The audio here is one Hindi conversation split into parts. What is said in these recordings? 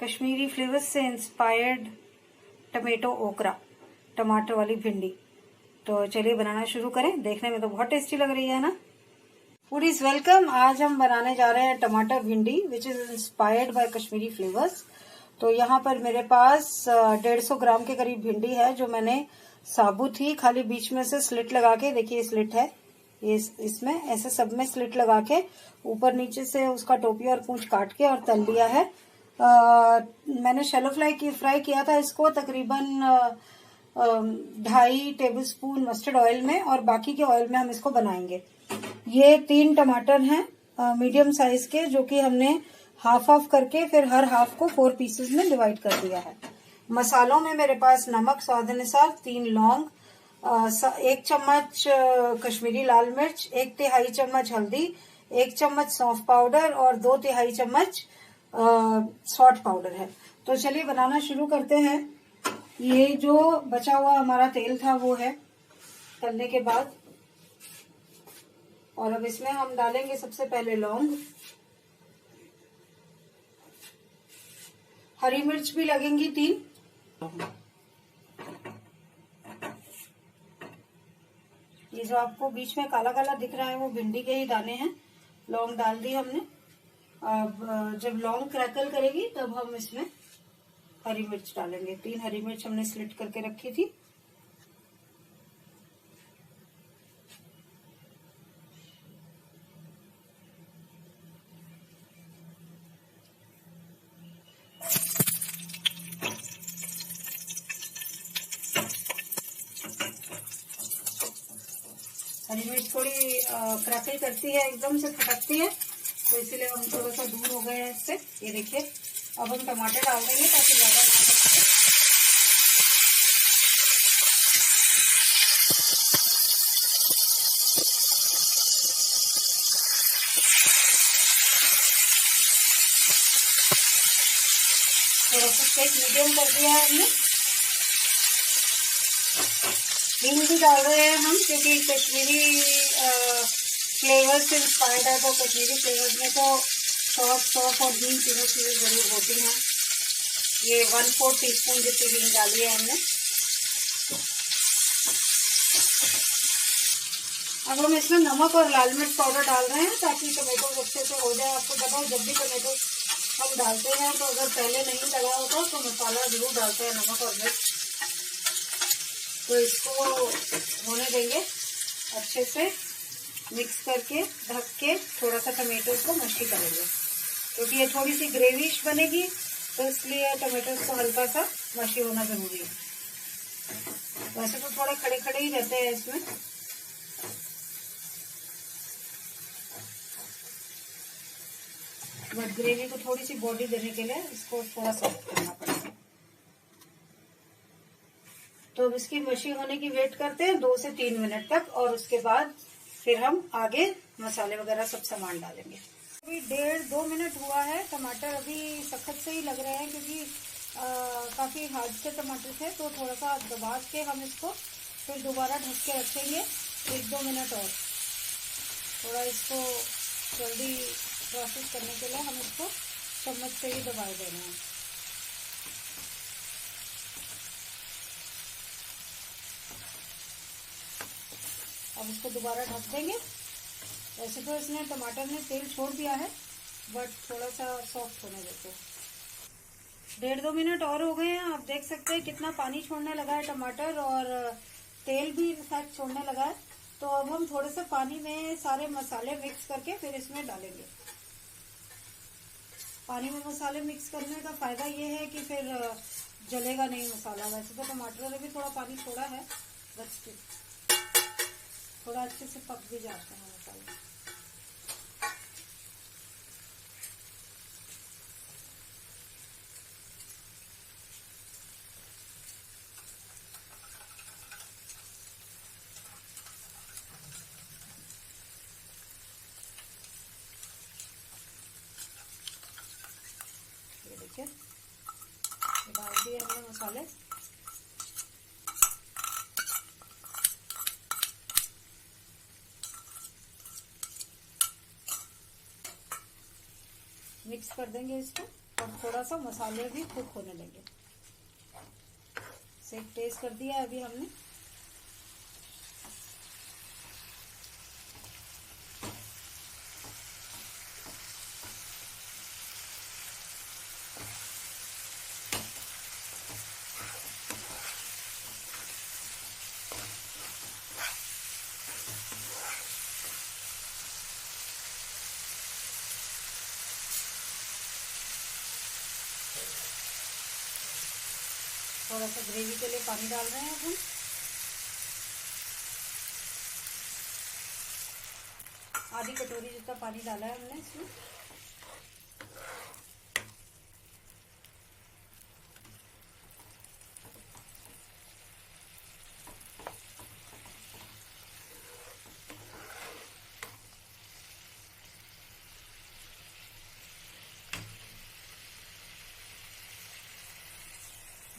कश्मीरी फ्लेवर्स से इंस्पायर्ड टमेटो ओकरा, टमाटर वाली भिंडी। तो चलिए बनाना शुरू करें। देखने में तो बहुत टेस्टी लग रही है ना। Foodies welcome. आज हम बनाने जा रहे हैं टमाटर भिंडी which is inspired by Kashmiri flavours. तो यहाँ पर मेरे पास 150 ग्राम के करीब भिंडी है जो मैंने साबुत ही खाली बीच में से स्लिट लगा के, देखिए स्लिट है ये, इसमें ऐसे सब में स्लिट लगा के ऊपर नीचे से उसका टोपी और पूंछ काट के और तल लिया है। मैंने शैलो फ्राई किया था इसको तकरीबन 2.5 टेबलस्पून मस्टर्ड ऑयल में, और बाकी के ऑयल में हम इसको बनाएंगे। ये 3 टमाटर हैं मीडियम साइज के, जो कि हमने हाफ हाफ करके फिर हर हाफ को 4 पीसेस में डिवाइड कर दिया है। मसालों में मेरे पास नमक स्वाद अनुसार, 3 लौंग, 1 चम्मच कश्मीरी लाल मिर्च, 1 तिहाई चम्मच हल्दी, 1 चम्मच सौंफ पाउडर और 2 तिहाई चम्मच सॉल्ट पाउडर है। तो चलिए बनाना शुरू करते हैं। ये जो बचा हुआ हमारा तेल था वो है तलने के बाद, और अब इसमें हम डालेंगे सबसे पहले लौंग, हरी मिर्च भी लगेंगी 3। ये जो आपको बीच में काला काला दिख रहा है वो भिंडी के ही दाने हैं। लौंग डाल दी हमने। अब जब लौंग क्रैकल करेगी तब हम इसमें हरी मिर्च डालेंगे। 3 हरी मिर्च हमने स्लिट करके रखी थी। हरी मिर्च थोड़ी क्रैकल करती है, एकदम से खटकती है, तो इसीलिए हम थोड़ा सा दूर हो गए हैं इससे। ये देखिए, अब हम टमाटर डाल देंगे ताकि ज्यादा ना खटके। थोड़ा सा स्टेक मीडियम कर दिया है हमने। हींग भी डाल रहे हैं हम, क्योंकि कश्मीरी फ्लेवर से इंस्पायर्ड है, तो कश्मीरी फ्लेवर्स में तो सौंफ और हींग तीनों चीजें जरूर होती हैं। ये 1/4 टीस्पून जितनी हींग डाली है हमने। अब हम इसमें नमक और लाल मिर्च पाउडर डाल रहे हैं ताकि टमाटो अच्छे से हो जाए। आपको पता है जब भी टमाटो हम डालते हैं तो अगर पहले नहीं लगा होता तो मसाला जरूर डालते हैं, नमक और मिर्च। तो इसको होने देंगे अच्छे से, मिक्स करके ढक के थोड़ा सा टमाटो को मशी करेंगे, क्योंकि ये थोड़ी सी ग्रेविश बनेगी, तो इसलिए टमाटो को हल्का सा मशी होना जरूरी है। वैसे तो थोड़े खड़े खड़े ही रहते हैं इसमें। बट ग्रेवी को थोड़ी सी बॉडी देने के लिए इसको थोड़ा सॉफ्ट करना पड़ेगा। तो अब इसकी मशी होने की वेट करते हैं 2 से 3 मिनट तक, और उसके बाद फिर हम आगे मसाले वगैरह सब सामान डालेंगे। अभी 1.5-2 मिनट हुआ है। टमाटर अभी सख्त से ही लग रहे हैं, क्योंकि काफी हार्ड से टमाटर थे, तो थोड़ा सा दबा के हम इसको फिर दोबारा ढक के रखेंगे 1-2 मिनट और। थोड़ा इसको जल्दी प्रोसेस करने के लिए हम इसको चम्मच से ही दबाए दे रहे हैं। अब इसको दोबारा ढक देंगे। वैसे तो इसने टमाटर ने तेल छोड़ दिया है, बट थोड़ा सा सॉफ्ट होने देते हैं। 1.5-2 मिनट और हो गए हैं। आप देख सकते हैं कितना पानी छोड़ने लगा है टमाटर, और तेल भी इनफैक्ट छोड़ने लगा है। तो अब हम थोड़े से पानी में सारे मसाले मिक्स करके फिर इसमें डालेंगे। पानी में मसाले मिक्स करने का फायदा ये है कि फिर जलेगा नहीं मसाला। वैसे तो टमाटर ने भी थोड़ा पानी छोड़ा है, बट थोड़ा अच्छे से पक भी जाता है मसाला। ये देखिए, डाल दिए हमने मसाले। मिक्स कर देंगे इसको। और थोड़ा सा मसाले भी कुक होने लगे। से टेस्ट कर दिया अभी हमने। थोड़ा सा ग्रेवी के लिए पानी डाल रहे हैं हम। आधी कटोरी जितना पानी डाला है हमने इसमें।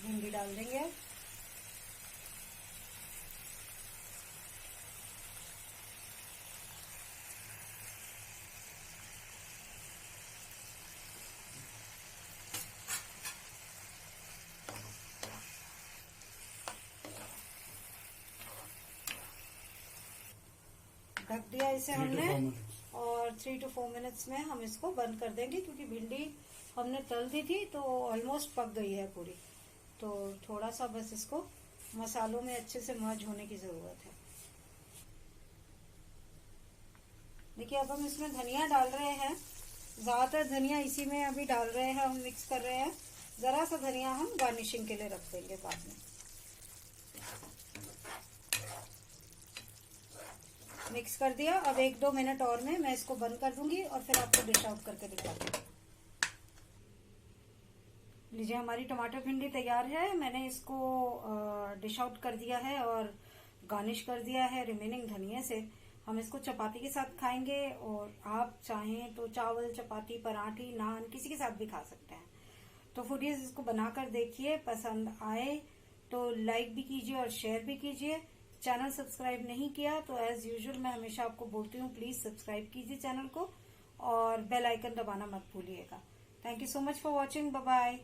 भिंडी डाल देंगे। ढक दिया इसे हमने और 3 to 4 मिनट्स में हम इसको बंद कर देंगे, क्योंकि भिंडी हमने तल दी थी तो ऑलमोस्ट पक गई है पूरी। तो थोड़ा सा बस इसको मसालों में अच्छे से मर्ज होने की जरूरत है। देखिए अब हम इसमें धनिया डाल रहे हैं। ज्यादातर धनिया इसी में अभी डाल रहे हैं, हम मिक्स कर रहे हैं। जरा सा धनिया हम गार्निशिंग के लिए रख देंगे बाद में। मिक्स कर दिया। अब 1-2 मिनट और में मैं इसको बंद कर दूंगी और फिर आपको डिश आउट करके दिखा दूंगी। लीजिए हमारी टमाटर भिंडी तैयार है। मैंने इसको डिश आउट कर दिया है और गार्निश कर दिया है रिमेनिंग धनिया से। हम इसको चपाती के साथ खाएंगे और आप चाहें तो चावल, चपाती, पराठी, नान किसी के साथ भी खा सकते हैं। तो फूडीज इसको बनाकर देखिए, पसंद आए तो लाइक भी कीजिए और शेयर भी कीजिए। चैनल सब्सक्राइब नहीं किया तो एज यूजुअल मैं हमेशा आपको बोलती हूँ, प्लीज सब्सक्राइब कीजिए चैनल को और बेल आइकन दबाना मत भूलिएगा। Thank you so much for watching. Bye bye.